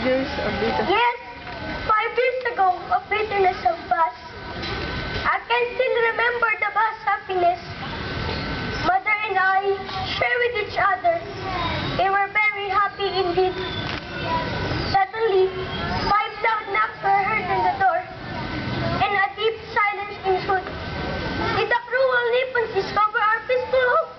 years of bitterness? Yes, 5 years ago, of bitterness of bus. I can still remember the bus happiness. Mother and I share with each other. We were very happy indeed. Suddenly, 5 loud knocks were heard on the door, and a deep silence ensued. Did the cruel Nippons discover our peaceful home?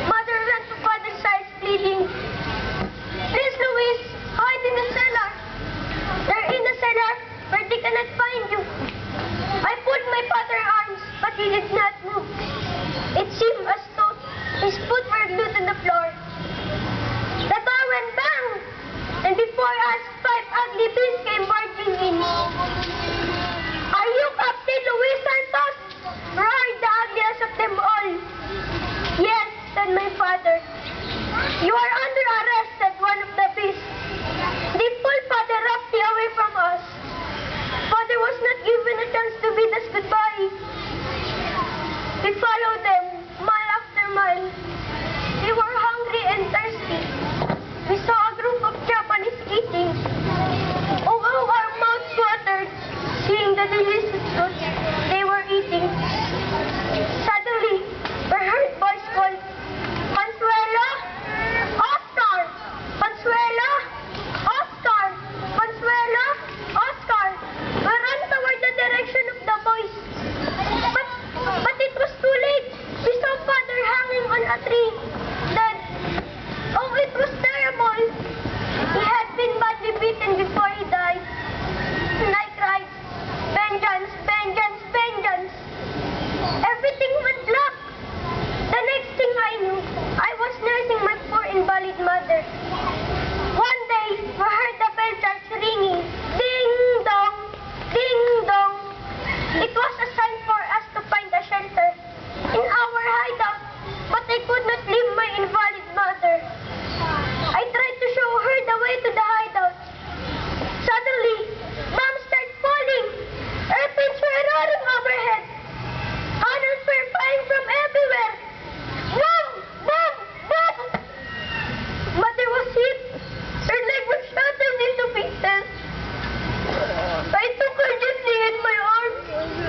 Mother ran to father's side, pleading, "Please, Luis, hide in the cellar. They're in the cellar where they cannot find you." I pulled my father's arms, but he did not move. It seemed as though his foot were glued on the floor. The door went bang, and before us, 5 ugly beasts came barging in. "Are you Captain Luis Santos?" roared the ugliest of them all. "Yes," said my father. "You are under arrest," said one of the beasts. They pulled Father roughly away from us. Father was not given a chance to bid us goodbye. We followed them, mile after mile. We were hungry and thirsty. We saw a group of Japanese eating. Oh, how our mouths watered, seeing the delicious fruits they were eating. Suddenly, we heard voice call, "Consuelo! Oscar! Consuelo! Oscar! Consuelo! Oscar!" We ran toward the direction of the voice. But it was too late. We saw Father hanging on a tree, dead. Oh, it was terrible. He had been badly beaten before he died. And I cried, "Vengeance! Vengeance! Vengeance!" Everything went black. The next thing I knew, I was nursing my poor invalid mother. One day, we heard the bell starts ringing. Ding dong! Ding dong! It was a sign for us to find a shelter in our hideout, but I could not leave my invalid mother. I tried to show her the way to the hideout. Suddenly, bombs started falling. Airplanes were roaring overhead. Cannons were flying from everywhere. Boom! Boom! Boom! Mother was hit. Her leg was shattered into pieces. I took her gently in my arms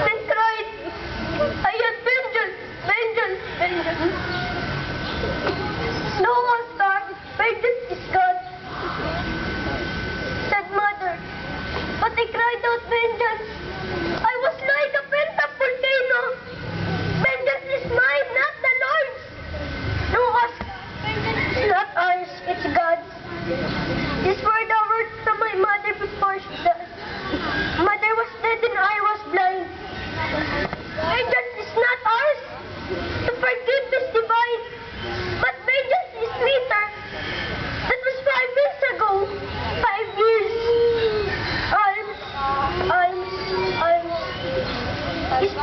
and cried, "I had vengeance! Vengeance! Vengeance!" "No, Oscar, vengeance is God," said Mother. But I cried out vengeance. I was like a pent-up volcano. "Vengeance is mine, not the Lord's." "No, Oscar, vengeance is not ours, it's God's." These were the words from my mother before she died. Mother was dead and I was blind. Vengeance is not ours. To forgive is divine. But vengeance is sweeter. That was 5 years ago. 5 years. Arms. His